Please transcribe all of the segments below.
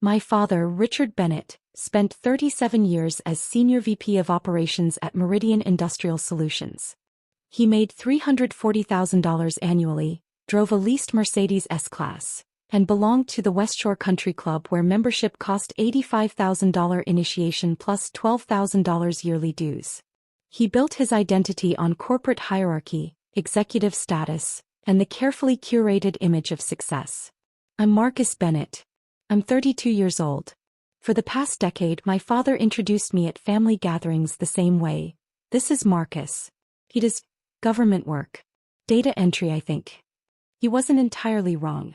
My father, Richard Bennett, spent 37 years as Senior VP of Operations at Meridian Industrial Solutions. He made $340,000 annually, drove a leased Mercedes S-Class, and belonged to the West Shore Country Club where membership cost $85,000 initiation plus $12,000 yearly dues. He built his identity on corporate hierarchy, executive status, and the carefully curated image of success. I'm Marcus Bennett. I'm 32 years old. For the past decade, my father introduced me at family gatherings the same way. This is Marcus. He does government work. Data entry, I think. He wasn't entirely wrong.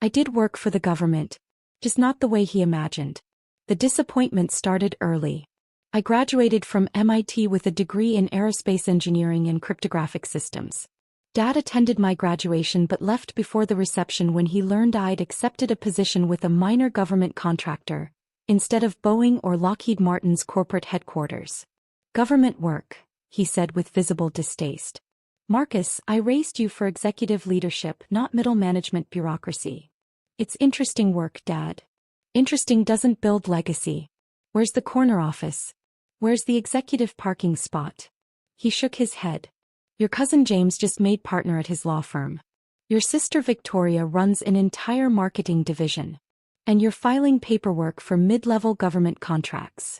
I did work for the government, just not the way he imagined. The disappointment started early. I graduated from MIT with a degree in aerospace engineering and cryptographic systems. Dad attended my graduation but left before the reception when he learned I'd accepted a position with a minor government contractor, instead of Boeing or Lockheed Martin's corporate headquarters. Government work, he said with visible distaste. Marcus, I raised you for executive leadership, not middle management bureaucracy. It's interesting work, Dad. Interesting doesn't build legacy. Where's the corner office? Where's the executive parking spot? He shook his head. Your cousin James just made partner at his law firm. Your sister Victoria runs an entire marketing division. And you're filing paperwork for mid-level government contracts.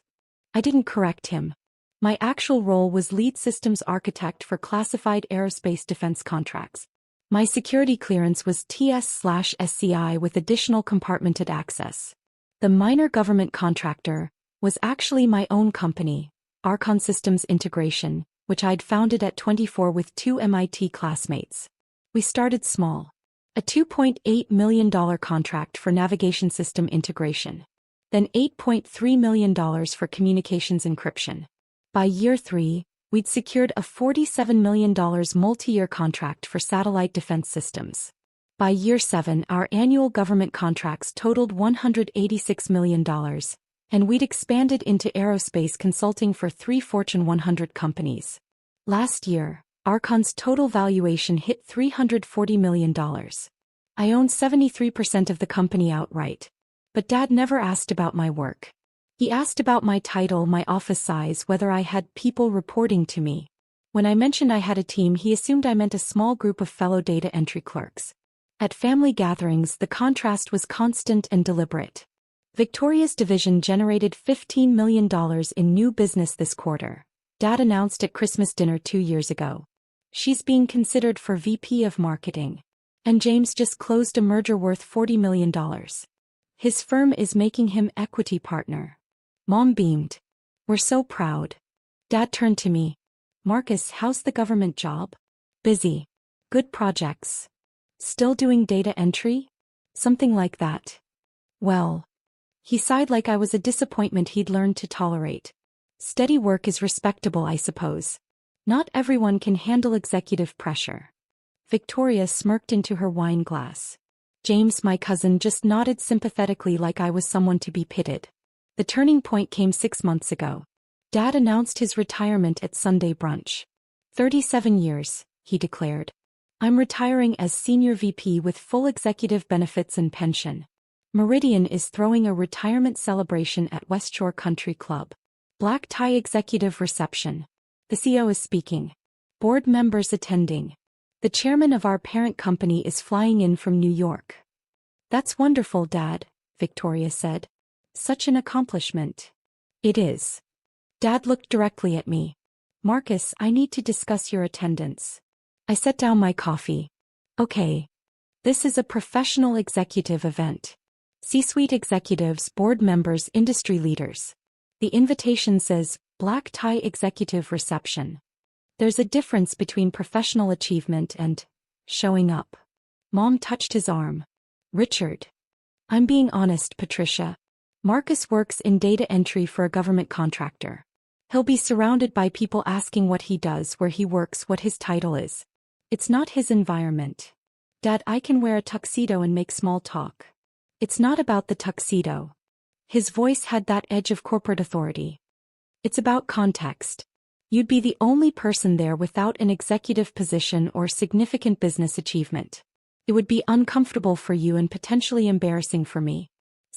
I didn't correct him. My actual role was lead systems architect for classified aerospace defense contracts. My security clearance was TS/SCI with additional compartmented access. The minor government contractor was actually my own company, Archon Systems Integration, which I'd founded at 24 with two MIT classmates. We started small. A $2.8 million contract for navigation system integration. Then $8.3 million for communications encryption. By year 3, we'd secured a $47 million multi-year contract for satellite defense systems. By year 7, our annual government contracts totaled $186 million, and we'd expanded into aerospace consulting for 3 Fortune 100 companies. Last year, Archon's total valuation hit $340 million. I own 73% of the company outright. But Dad never asked about my work. He asked about my title, my office size, whether I had people reporting to me. When I mentioned I had a team, he assumed I meant a small group of fellow data entry clerks. At family gatherings, the contrast was constant and deliberate. Victoria's division generated $15 million in new business this quarter. Dad announced at Christmas dinner 2 years ago. She's being considered for VP of Marketing. And James just closed a merger worth $40 million. His firm is making him equity partner. Mom beamed. We're so proud. Dad turned to me. Marcus, how's the government job? Busy. Good projects. Still doing data entry? Something like that. Well. He sighed like I was a disappointment he'd learned to tolerate. Steady work is respectable, I suppose. Not everyone can handle executive pressure. Victoria smirked into her wine glass. James, my cousin, just nodded sympathetically like I was someone to be pitied. The turning point came 6 months ago. Dad announced his retirement at Sunday brunch. 37 years, he declared. I'm retiring as Senior VP with full executive benefits and pension. Meridian is throwing a retirement celebration at West Shore Country Club. Black tie executive reception. The CEO is speaking. Board members attending. The chairman of our parent company is flying in from New York. That's wonderful, Dad, Victoria said. Such an accomplishment. It is. Dad looked directly at me. Marcus, I need to discuss your attendance. I set down my coffee. Okay. This is a professional executive event. C-suite executives, board members, industry leaders. The invitation says, Black tie executive reception. There's a difference between professional achievement and showing up. Mom touched his arm. Richard. I'm being honest, Patricia. Marcus works in data entry for a government contractor. He'll be surrounded by people asking what he does, where he works, what his title is. It's not his environment. Dad, I can wear a tuxedo and make small talk. It's not about the tuxedo. His voice had that edge of corporate authority. It's about context. You'd be the only person there without an executive position or significant business achievement. It would be uncomfortable for you and potentially embarrassing for me.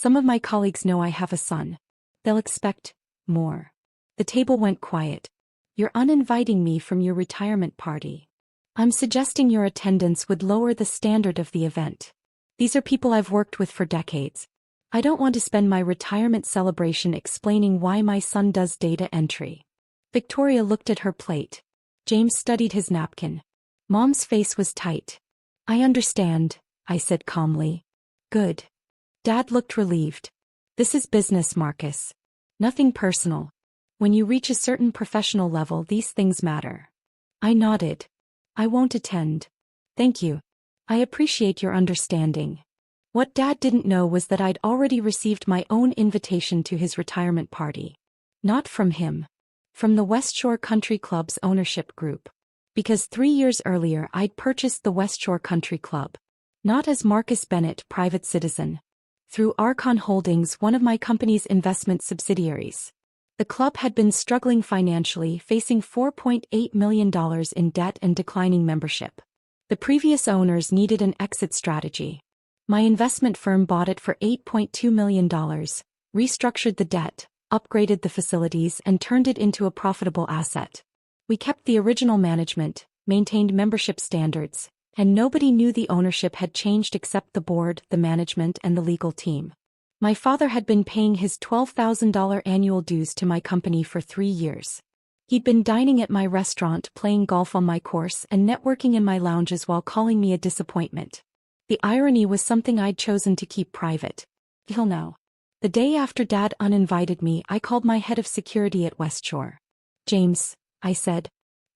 Some of my colleagues know I have a son. They'll expect more. The table went quiet. You're uninviting me from your retirement party. I'm suggesting your attendance would lower the standard of the event. These are people I've worked with for decades. I don't want to spend my retirement celebration explaining why my son does data entry. Victoria looked at her plate. James studied his napkin. Mom's face was tight. I understand, I said calmly. Good. Dad looked relieved. This is business, Marcus. Nothing personal. When you reach a certain professional level, these things matter. I nodded. I won't attend. Thank you. I appreciate your understanding. What Dad didn't know was that I'd already received my own invitation to his retirement party. Not from him. From the West Shore Country Club's ownership group. Because 3 years earlier I'd purchased the West Shore Country Club. Not as Marcus Bennett, private citizen. Through Archon Holdings, one of my company's investment subsidiaries. The club had been struggling financially, facing $4.8 million in debt and declining membership. The previous owners needed an exit strategy. My investment firm bought it for $8.2 million, restructured the debt, upgraded the facilities, and turned it into a profitable asset. We kept the original management, maintained membership standards, and nobody knew the ownership had changed except the board, the management, and the legal team. My father had been paying his $12,000 annual dues to my company for 3 years. He'd been dining at my restaurant, playing golf on my course, and networking in my lounges while calling me a disappointment. The irony was something I'd chosen to keep private. He'll know. The day after Dad uninvited me, I called my head of security at West Shore. James, I said,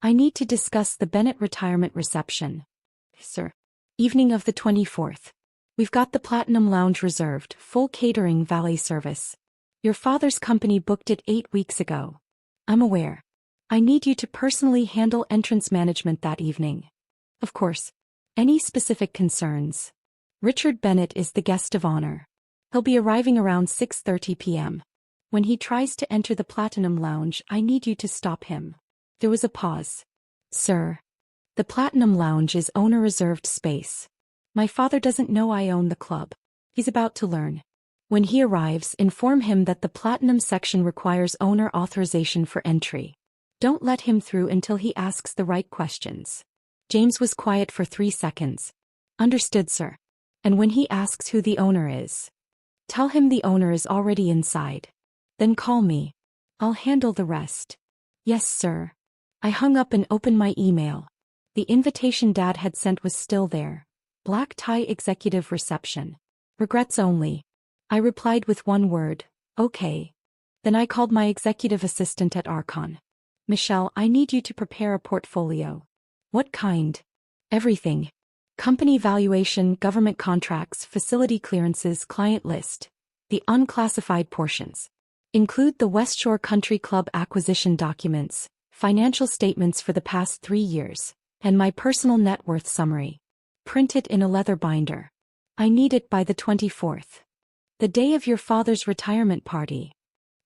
I need to discuss the Bennett retirement reception. Sir. Evening of the 24th. We've got the Platinum Lounge reserved, full catering, valet service. Your father's company booked it 8 weeks ago. I'm aware. I need you to personally handle entrance management that evening. Of course. Any specific concerns? Richard Bennett is the guest of honor. He'll be arriving around 6:30 p.m. When he tries to enter the Platinum Lounge, I need you to stop him. There was a pause. Sir. The Platinum Lounge is owner-reserved space. My father doesn't know I own the club. He's about to learn. When he arrives, inform him that the Platinum section requires owner authorization for entry. Don't let him through until he asks the right questions. James was quiet for 3 seconds. Understood, sir. And when he asks who the owner is, tell him the owner is already inside. Then call me. I'll handle the rest. Yes, sir. I hung up and opened my email. The invitation Dad had sent was still there. Black tie executive reception. Regrets only. I replied with one word, okay. Then I called my executive assistant at Archon. Michelle, I need you to prepare a portfolio. What kind? Everything. Company valuation, government contracts, facility clearances, client list. The unclassified portions. Include the West Shore Country Club acquisition documents, financial statements for the past 3 years, and my personal net worth summary. Print it in a leather binder. I need it by the 24th. The day of your father's retirement party.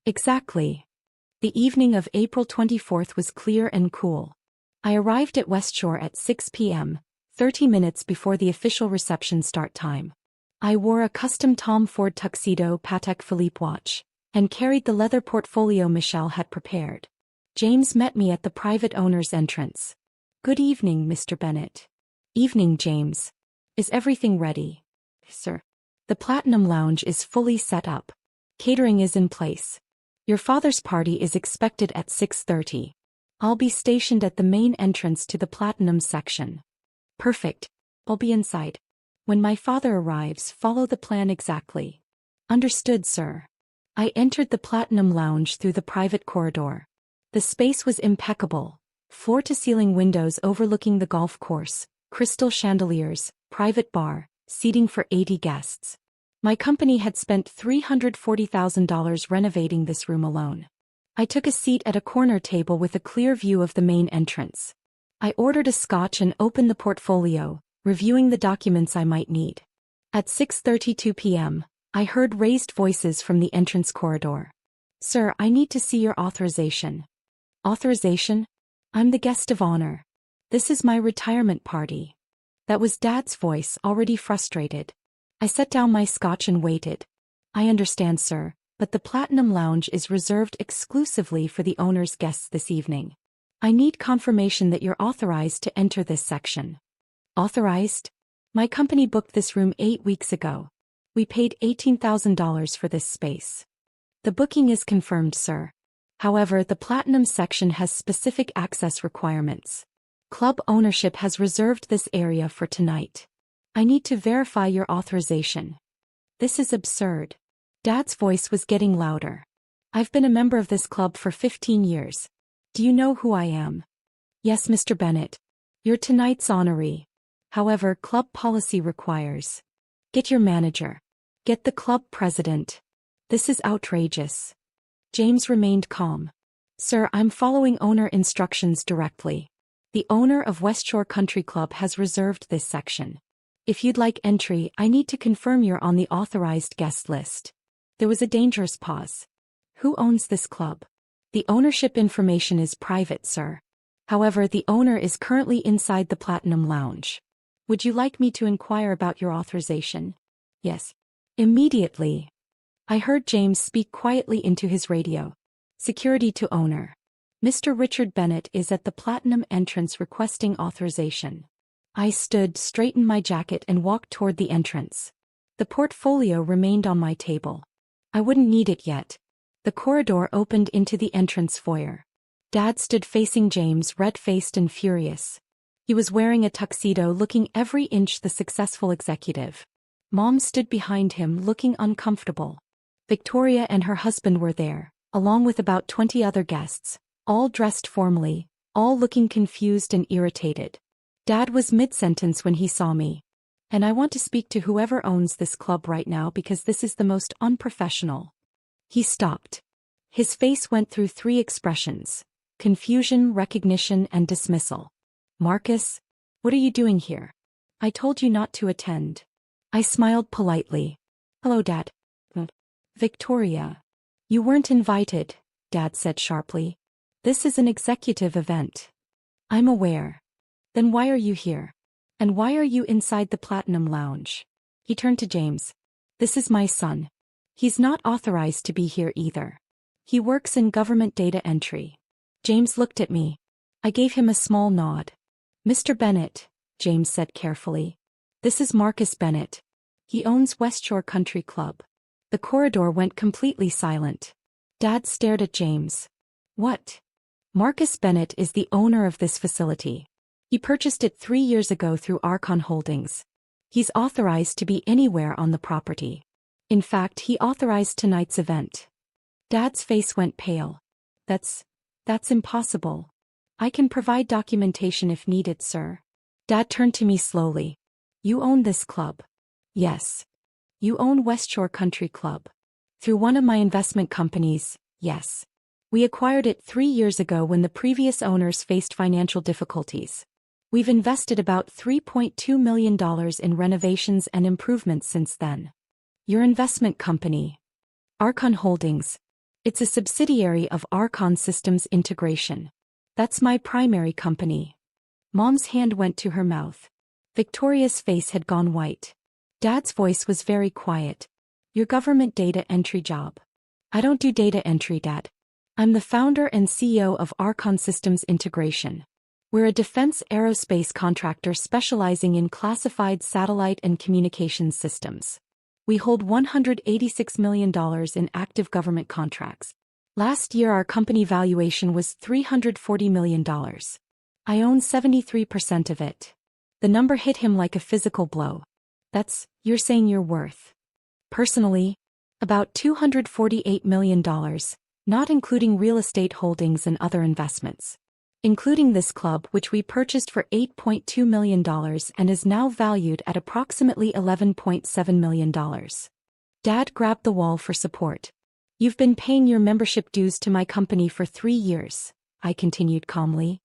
Exactly. The evening of April 24th was clear and cool. I arrived at West Shore at 6 p.m., 30 minutes before the official reception start time. I wore a custom Tom Ford tuxedo Patek Philippe watch, and carried the leather portfolio Michelle had prepared. James met me at the private owner's entrance. Good evening, Mr. Bennett. Evening, James. Is everything ready? Sir. The Platinum Lounge is fully set up. Catering is in place. Your father's party is expected at 6:30. I'll be stationed at the main entrance to the Platinum section. Perfect. I'll be inside. When my father arrives, follow the plan exactly. Understood, sir. I entered the Platinum Lounge through the private corridor. The space was impeccable. Floor-to-ceiling windows overlooking the golf course, crystal chandeliers, private bar, seating for 80 guests. My company had spent $340,000 renovating this room alone. I took a seat at a corner table with a clear view of the main entrance. I ordered a scotch and opened the portfolio, reviewing the documents I might need. At 6:32 p.m., I heard raised voices from the entrance corridor. Sir, I need to see your authorization. Authorization? I'm the guest of honor. This is my retirement party. That was Dad's voice, already frustrated. I set down my scotch and waited. I understand, sir, but the Platinum Lounge is reserved exclusively for the owner's guests this evening. I need confirmation that you're authorized to enter this section. Authorized? My company booked this room 8 weeks ago. We paid $18,000 for this space. The booking is confirmed, sir. However, the Platinum section has specific access requirements. Club ownership has reserved this area for tonight. I need to verify your authorization. This is absurd. Dad's voice was getting louder. I've been a member of this club for 15 years. Do you know who I am? Yes, Mr. Bennett. You're tonight's honoree. However, club policy requires. Get your manager. Get the club president. This is outrageous. James remained calm. Sir, I'm following owner instructions directly. The owner of West Shore Country Club has reserved this section. If you'd like entry, I need to confirm you're on the authorized guest list. There was a dangerous pause. Who owns this club? The ownership information is private, sir. However, the owner is currently inside the Platinum Lounge. Would you like me to inquire about your authorization? Yes. Immediately. I heard James speak quietly into his radio. Security to owner. Mr. Richard Bennett is at the Platinum entrance requesting authorization. I stood, straightened my jacket and walked toward the entrance. The portfolio remained on my table. I wouldn't need it yet. The corridor opened into the entrance foyer. Dad stood facing James, red-faced and furious. He was wearing a tuxedo, looking every inch the successful executive. Mom stood behind him, looking uncomfortable. Victoria and her husband were there, along with about 20 other guests, all dressed formally, all looking confused and irritated. Dad was mid-sentence when he saw me. And I want to speak to whoever owns this club right now because this is the most unprofessional. He stopped. His face went through 3 expressions: confusion, recognition, and dismissal. Marcus, what are you doing here? I told you not to attend. I smiled politely. Hello, Dad. Victoria. You weren't invited, Dad said sharply. This is an executive event. I'm aware. Then why are you here? And why are you inside the Platinum Lounge? He turned to James. This is my son. He's not authorized to be here either. He works in government data entry. James looked at me. I gave him a small nod. Mr. Bennett, James said carefully. This is Marcus Bennett. He owns West Shore Country Club. The corridor went completely silent. Dad stared at James. What? Marcus Bennett is the owner of this facility. He purchased it 3 years ago through Archon Holdings. He's authorized to be anywhere on the property. In fact, he authorized tonight's event. Dad's face went pale. That's impossible. I can provide documentation if needed, sir. Dad turned to me slowly. You own this club? Yes. You own West Shore Country Club. Through one of my investment companies, yes. We acquired it 3 years ago when the previous owners faced financial difficulties. We've invested about $3.2 million in renovations and improvements since then. Your investment company? Archon Holdings. It's a subsidiary of Archon Systems Integration. That's my primary company. Mom's hand went to her mouth. Victoria's face had gone white. Dad's voice was very quiet. Your government data entry job. I don't do data entry, Dad. I'm the founder and CEO of Archon Systems Integration. We're a defense aerospace contractor specializing in classified satellite and communications systems. We hold $186 million in active government contracts. Last year our company valuation was $340 million. I own 73% of it. The number hit him like a physical blow. You're saying you're worth. Personally, about $248 million, not including real estate holdings and other investments. Including this club, which we purchased for $8.2 million and is now valued at approximately $11.7 million. Dad grabbed the wall for support. You've been paying your membership dues to my company for 3 years, I continued calmly.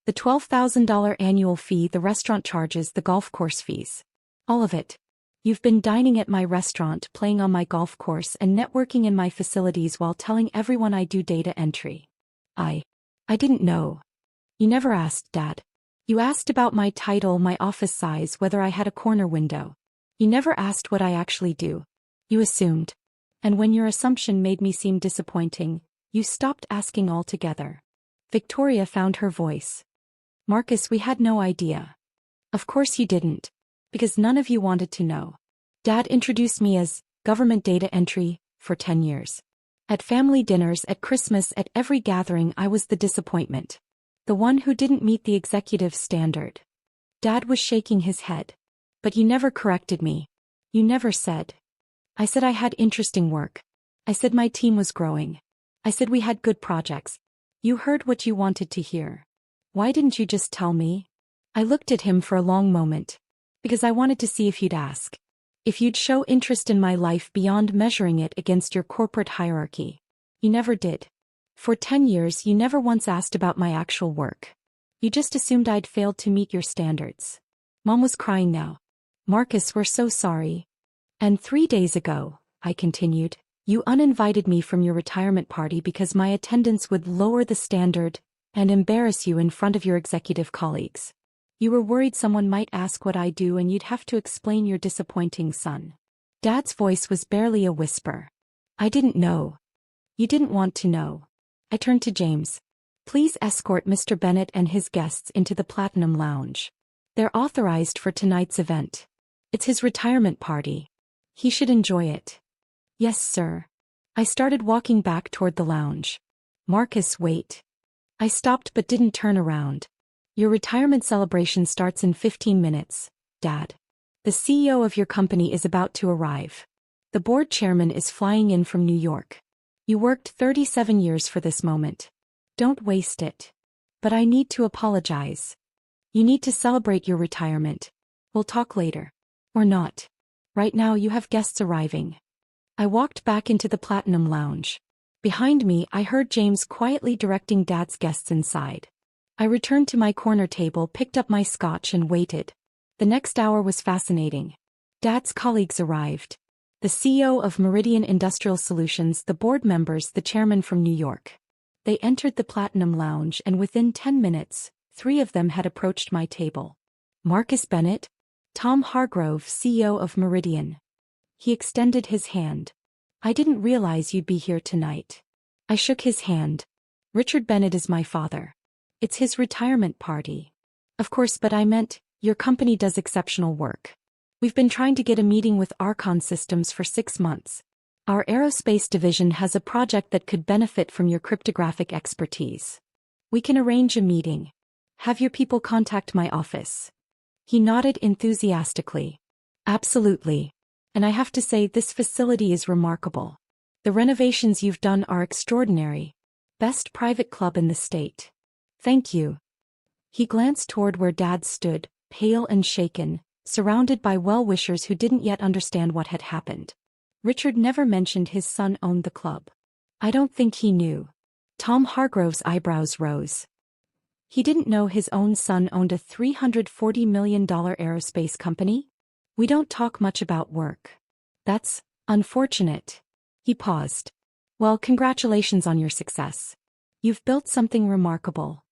The $12,000 annual fee the restaurant charges, the golf course fees. All of it. You've been dining at my restaurant, playing on my golf course and networking in my facilities while telling everyone I do data entry. I didn't know. You never asked, Dad. You asked about my title, my office size, whether I had a corner window. You never asked what I actually do. You assumed. And when your assumption made me seem disappointing, you stopped asking altogether. Victoria found her voice. Marcus, we had no idea. Of course you didn't. Because none of you wanted to know. Dad introduced me as government data entry for 10 years. At family dinners, at Christmas, at every gathering, I was the disappointment. The one who didn't meet the executive standard. Dad was shaking his head. But you never corrected me. You never said. I said I had interesting work. I said my team was growing. I said we had good projects. You heard what you wanted to hear. Why didn't you just tell me? I looked at him for a long moment. Because I wanted to see if you'd ask. If you'd show interest in my life beyond measuring it against your corporate hierarchy. You never did. For 10 years you never once asked about my actual work. You just assumed I'd failed to meet your standards. Mom was crying now. Marcus, we're so sorry. And 3 days ago, I continued, you uninvited me from your retirement party because my attendance would lower the standard and embarrass you in front of your executive colleagues. You were worried someone might ask what I do and you'd have to explain your disappointing son. Dad's voice was barely a whisper. I didn't know. You didn't want to know. I turned to James. Please escort Mr. Bennett and his guests into the Platinum Lounge. They're authorized for tonight's event. It's his retirement party. He should enjoy it. Yes, sir. I started walking back toward the lounge. Marcus, wait. I stopped but didn't turn around. Your retirement celebration starts in 15 minutes, Dad. The CEO of your company is about to arrive. The board chairman is flying in from New York. You worked 37 years for this moment. Don't waste it. But I need to apologize. You need to celebrate your retirement. We'll talk later. Or not. Right now you have guests arriving. I walked back into the Platinum Lounge. Behind me, I heard James quietly directing Dad's guests inside. I returned to my corner table, picked up my scotch and waited. The next hour was fascinating. Dad's colleagues arrived. The CEO of Meridian Industrial Solutions, the board members, the chairman from New York. They entered the Platinum Lounge and within 10 minutes, 3 of them had approached my table. Marcus Bennett, Tom Hargrove, CEO of Meridian. He extended his hand. I didn't realize you'd be here tonight. I shook his hand. Richard Bennett is my father. It's his retirement party. Of course, but I meant, your company does exceptional work. We've been trying to get a meeting with Archon Systems for 6 months. Our aerospace division has a project that could benefit from your cryptographic expertise. We can arrange a meeting. Have your people contact my office. He nodded enthusiastically. Absolutely. And I have to say, this facility is remarkable. The renovations you've done are extraordinary. Best private club in the state. Thank you. He glanced toward where Dad stood, pale and shaken, surrounded by well-wishers who didn't yet understand what had happened. Richard never mentioned his son owned the club. I don't think he knew. Tom Hargrove's eyebrows rose. He didn't know his own son owned a $340 million aerospace company? We don't talk much about work. That's unfortunate. He paused. Well, congratulations on your success. You've built something remarkable.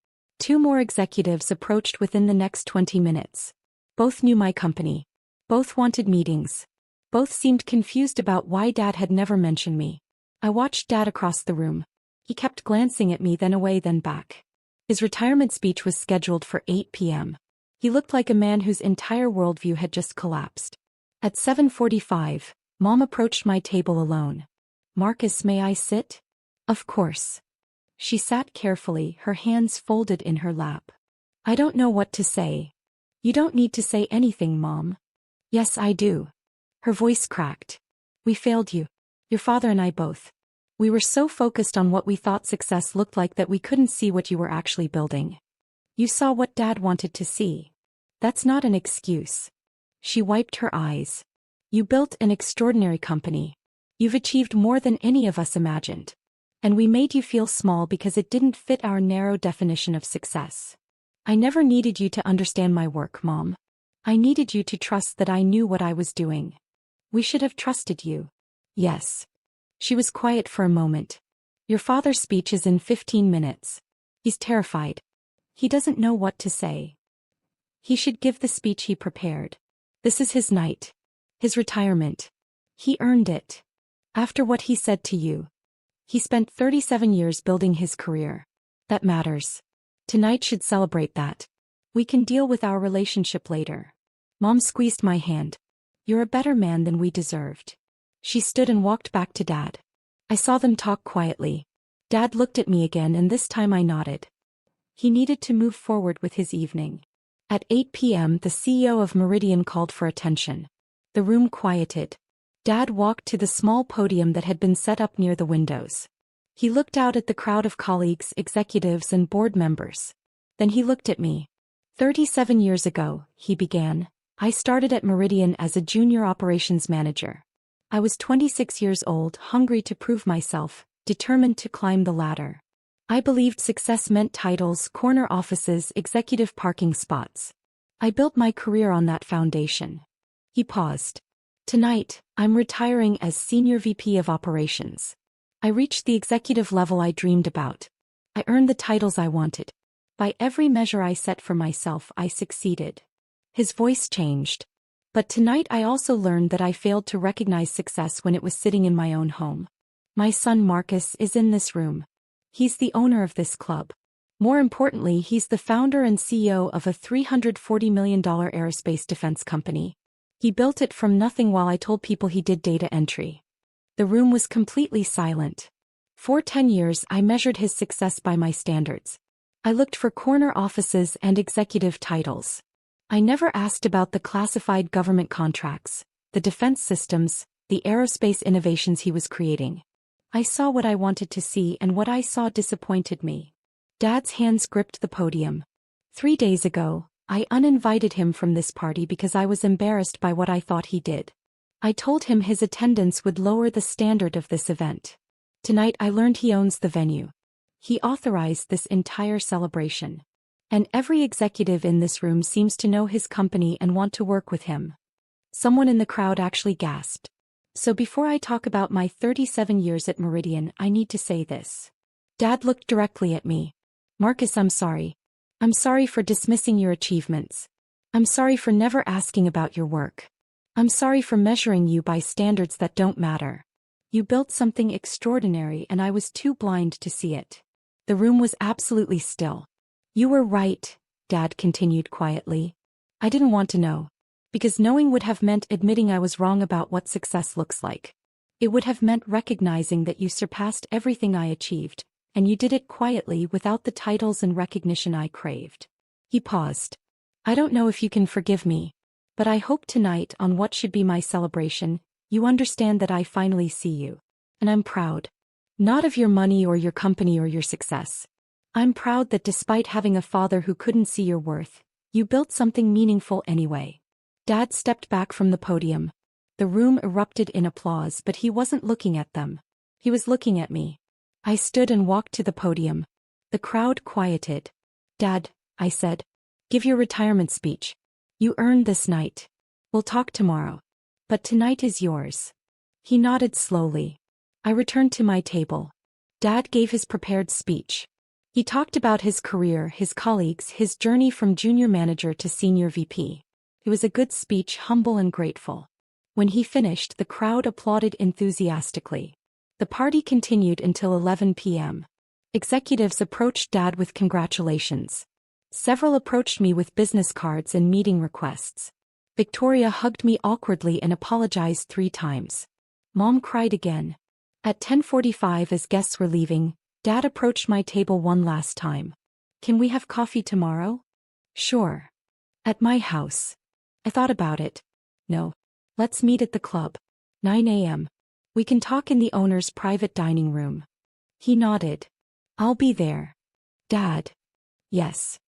2 more executives approached within the next 20 minutes. Both knew my company. Both wanted meetings. Both seemed confused about why Dad had never mentioned me. I watched Dad across the room. He kept glancing at me, then away, then back. His retirement speech was scheduled for 8 p.m. He looked like a man whose entire worldview had just collapsed. At 7:45, Mom approached my table alone. Marcus, may I sit? Of course. She sat carefully, her hands folded in her lap. I don't know what to say. You don't need to say anything, Mom. Yes, I do. Her voice cracked. We failed you. Your father and I both. We were so focused on what we thought success looked like that we couldn't see what you were actually building. You saw what Dad wanted to see. That's not an excuse. She wiped her eyes. You built an extraordinary company. You've achieved more than any of us imagined. And we made you feel small because it didn't fit our narrow definition of success. I never needed you to understand my work, Mom. I needed you to trust that I knew what I was doing. We should have trusted you. Yes. She was quiet for a moment. Your father's speech is in 15 minutes. He's terrified. He doesn't know what to say. He should give the speech he prepared. This is his night. His retirement. He earned it. After what he said to you. He spent 37 years building his career. That matters. Tonight should celebrate that. We can deal with our relationship later. Mom squeezed my hand. You're a better man than we deserved. She stood and walked back to Dad. I saw them talk quietly. Dad looked at me again and this time I nodded. He needed to move forward with his evening. At 8 p.m. the CEO of Meridian called for attention. The room quieted. Dad walked to the small podium that had been set up near the windows. He looked out at the crowd of colleagues, executives, and board members. Then he looked at me. 37 years ago, he began, I started at Meridian as a junior operations manager. I was 26 years old, hungry to prove myself, determined to climb the ladder. I believed success meant titles, corner offices, executive parking spots. I built my career on that foundation. He paused. Tonight, I'm retiring as Senior VP of Operations. I reached the executive level I dreamed about. I earned the titles I wanted. By every measure I set for myself, I succeeded. His voice changed. But tonight I also learned that I failed to recognize success when it was sitting in my own home. My son Marcus is in this room. He's the owner of this club. More importantly, he's the founder and CEO of a $340 million aerospace defense company. He built it from nothing while I told people he did data entry. The room was completely silent. For 10 years I measured his success by my standards. I looked for corner offices and executive titles. I never asked about the classified government contracts, the defense systems, the aerospace innovations he was creating. I saw what I wanted to see and what I saw disappointed me. Dad's hands gripped the podium. 3 days ago, I uninvited him from this party because I was embarrassed by what I thought he did. I told him his attendance would lower the standard of this event. Tonight I learned he owns the venue. He authorized this entire celebration. And every executive in this room seems to know his company and want to work with him. Someone in the crowd actually gasped. So before I talk about my 37 years at Meridian, I need to say this. Dad looked directly at me. Marcus, I'm sorry. I'm sorry for dismissing your achievements. I'm sorry for never asking about your work. I'm sorry for measuring you by standards that don't matter. You built something extraordinary and I was too blind to see it. The room was absolutely still. You were right, Dad continued quietly. I didn't want to know. Because knowing would have meant admitting I was wrong about what success looks like. It would have meant recognizing that you surpassed everything I achieved, and you did it quietly without the titles and recognition I craved. He paused. I don't know if you can forgive me, but I hope tonight, on what should be my celebration, you understand that I finally see you. And I'm proud. Not of your money or your company or your success. I'm proud that despite having a father who couldn't see your worth, you built something meaningful anyway. Dad stepped back from the podium. The room erupted in applause, but he wasn't looking at them. He was looking at me. I stood and walked to the podium. The crowd quieted. Dad, I said, give your retirement speech. You earned this night. We'll talk tomorrow. But tonight is yours. He nodded slowly. I returned to my table. Dad gave his prepared speech. He talked about his career, his colleagues, his journey from junior manager to senior VP. It was a good speech, humble and grateful. When he finished, the crowd applauded enthusiastically. The party continued until 11 p.m. Executives approached Dad with congratulations. Several approached me with business cards and meeting requests. Victoria hugged me awkwardly and apologized 3 times. Mom cried again. At 10:45, as guests were leaving, Dad approached my table one last time. Can we have coffee tomorrow? Sure. At my house. I thought about it. No. Let's meet at the club. 9 a.m. We can talk in the owner's private dining room. He nodded. I'll be there. Dad. Yes.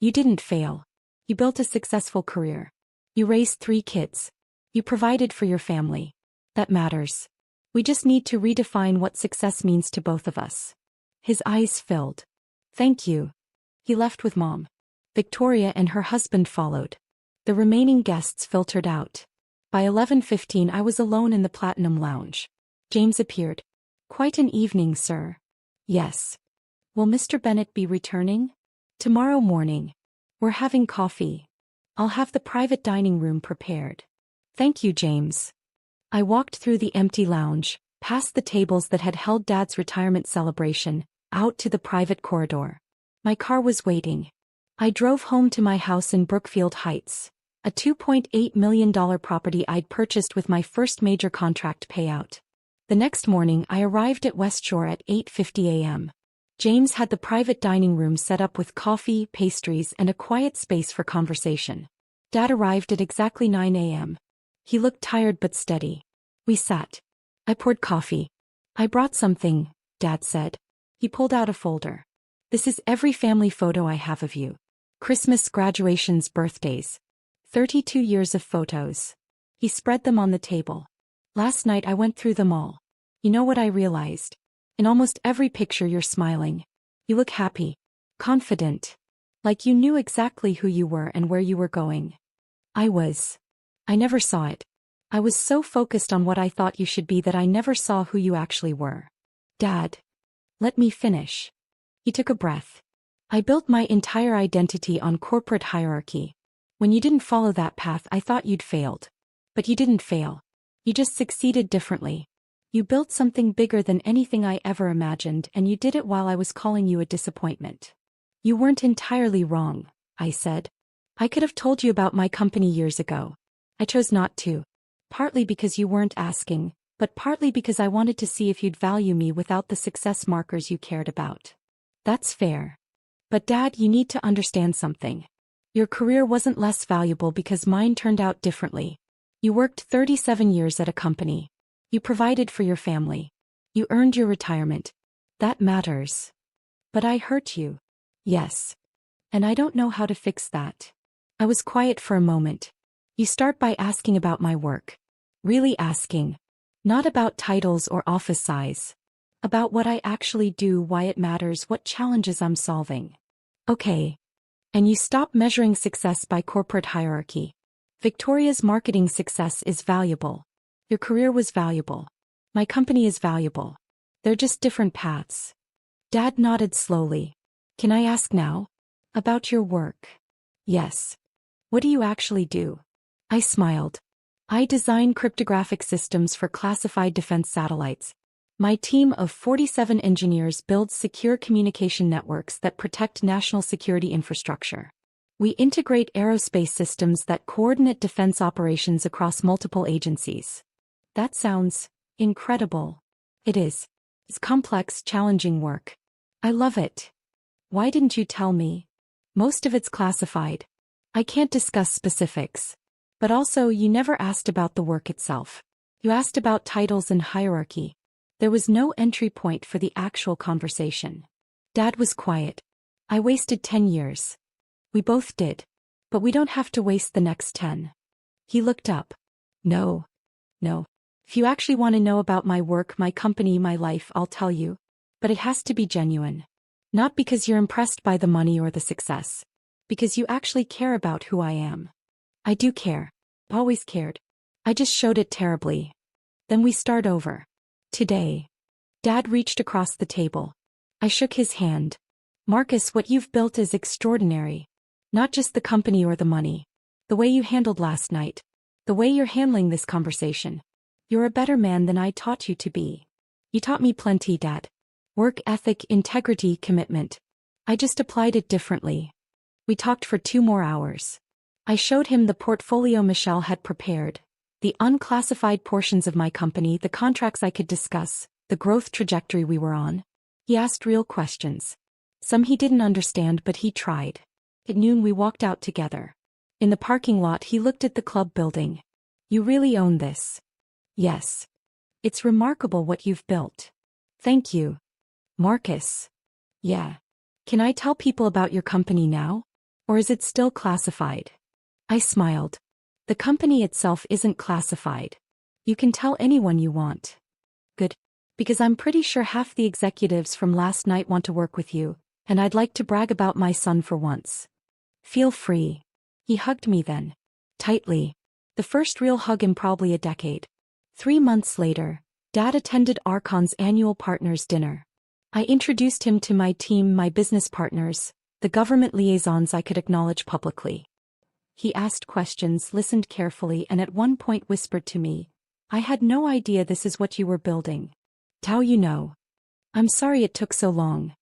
You didn't fail. You built a successful career. You raised 3 kids. You provided for your family. That matters. We just need to redefine what success means to both of us. His eyes filled. Thank you. He left with Mom. Victoria and her husband followed. The remaining guests filtered out. By 11:15 I was alone in the Platinum Lounge. James appeared. Quite an evening, sir. Yes. Will Mr. Bennett be returning? Tomorrow morning. We're having coffee. I'll have the private dining room prepared. Thank you, James. I walked through the empty lounge, past the tables that had held Dad's retirement celebration, out to the private corridor. My car was waiting. I drove home to my house in Brookfield Heights, a $2.8 million property I'd purchased with my first major contract payout. The next morning I arrived at West Shore at 8:50 a.m. James had the private dining room set up with coffee, pastries, and a quiet space for conversation. Dad arrived at exactly 9 a.m. He looked tired but steady. We sat. I poured coffee. I brought something, Dad said. He pulled out a folder. This is every family photo I have of you. Christmas, graduations, birthdays. 32 years of photos. He spread them on the table. Last night I went through them all. You know what I realized? In almost every picture you're smiling. You look happy. Confident. Like you knew exactly who you were and where you were going. I was. I never saw it. I was so focused on what I thought you should be that I never saw who you actually were. Dad. Let me finish. He took a breath. I built my entire identity on corporate hierarchy. When you didn't follow that path, I thought you'd failed. But you didn't fail. You just succeeded differently. You built something bigger than anything I ever imagined, and you did it while I was calling you a disappointment. You weren't entirely wrong, I said. I could have told you about my company years ago. I chose not to. Partly because you weren't asking, but partly because I wanted to see if you'd value me without the success markers you cared about. That's fair. But Dad, you need to understand something. Your career wasn't less valuable because mine turned out differently. You worked 37 years at a company. You provided for your family. You earned your retirement. That matters. But I hurt you. Yes. And I don't know how to fix that. I was quiet for a moment. You start by asking about my work. Really asking. Not about titles or office size. About what I actually do, why it matters, what challenges I'm solving. Okay. And you stop measuring success by corporate hierarchy. Victoria's marketing success is valuable. Your career was valuable. My company is valuable. They're just different paths. Dad nodded slowly. Can I ask now? About your work. Yes. What do you actually do? I smiled. I design cryptographic systems for classified defense satellites. My team of 47 engineers builds secure communication networks that protect national security infrastructure. We integrate aerospace systems that coordinate defense operations across multiple agencies. That sounds incredible. It is. It's complex, challenging work. I love it. Why didn't you tell me? Most of it's classified. I can't discuss specifics. But also, you never asked about the work itself. You asked about titles and hierarchy. There was no entry point for the actual conversation. Dad was quiet. I wasted 10 years. We both did. But we don't have to waste the next 10. He looked up. No. If you actually want to know about my work, my company, my life, I'll tell you. But it has to be genuine. Not because you're impressed by the money or the success. Because you actually care about who I am. I do care. Always cared. I just showed it terribly. Then we start over. Today. Dad reached across the table. I shook his hand. Marcus, what you've built is extraordinary. Not just the company or the money. The way you handled last night. The way you're handling this conversation. You're a better man than I taught you to be. You taught me plenty, Dad. Work ethic, integrity, commitment. I just applied it differently. We talked for 2 more hours. I showed him the portfolio Michelle had prepared, the unclassified portions of my company, the contracts I could discuss, the growth trajectory we were on. He asked real questions. Some he didn't understand, but he tried. At noon we walked out together. In the parking lot he looked at the club building. You really own this. Yes. It's remarkable what you've built. Thank you. Marcus. Yeah. Can I tell people about your company now? Or is it still classified? I smiled. The company itself isn't classified. You can tell anyone you want. Good. Because I'm pretty sure half the executives from last night want to work with you, and I'd like to brag about my son for once. Feel free. He hugged me then. Tightly. The first real hug in probably a decade. 3 months later, Dad attended Archon's annual partners' dinner. I introduced him to my team, my business partners, the government liaisons I could acknowledge publicly. He asked questions, listened carefully, and at one point whispered to me, I had no idea this is what you were building. Tao, you know. I'm sorry it took so long.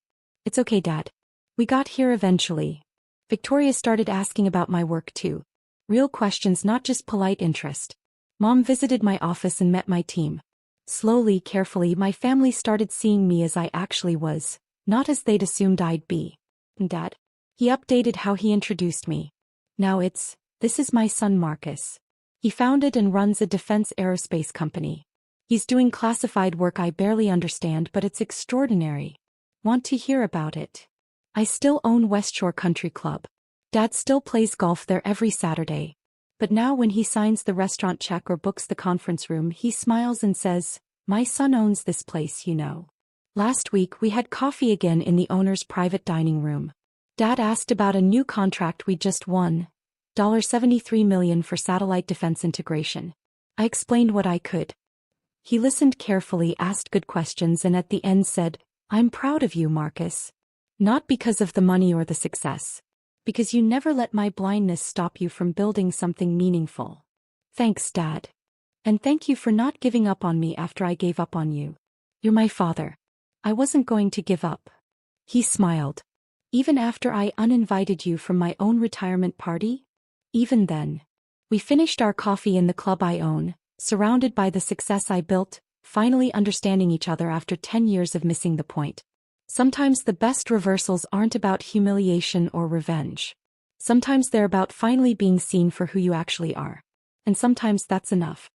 It's okay, Dad. We got here eventually. Victoria started asking about my work too. Real questions, not just polite interest. Mom visited my office and met my team. Slowly, carefully, my family started seeing me as I actually was, not as they'd assumed I'd be. And Dad? He updated how he introduced me. Now this is my son Marcus. He founded and runs a defense aerospace company. He's doing classified work I barely understand, but it's extraordinary. Want to hear about it? I still own West Shore Country Club. Dad still plays golf there every Saturday. But now when he signs the restaurant check or books the conference room, he smiles and says, "My son owns this place, you know." Last week we had coffee again in the owner's private dining room. Dad asked about a new contract we just won, $73 million for satellite defense integration. I explained what I could. He listened carefully, asked good questions, and at the end said, "I'm proud of you, Marcus. Not because of the money or the success. Because you never let my blindness stop you from building something meaningful. Thanks, Dad. And thank you for not giving up on me after I gave up on you. You're my father. I wasn't going to give up." He smiled. "Even after I uninvited you from my own retirement party? Even then." We finished our coffee in the club I own, surrounded by the success I built, finally understanding each other after 10 years of missing the point. Sometimes the best reversals aren't about humiliation or revenge. Sometimes they're about finally being seen for who you actually are. And sometimes that's enough.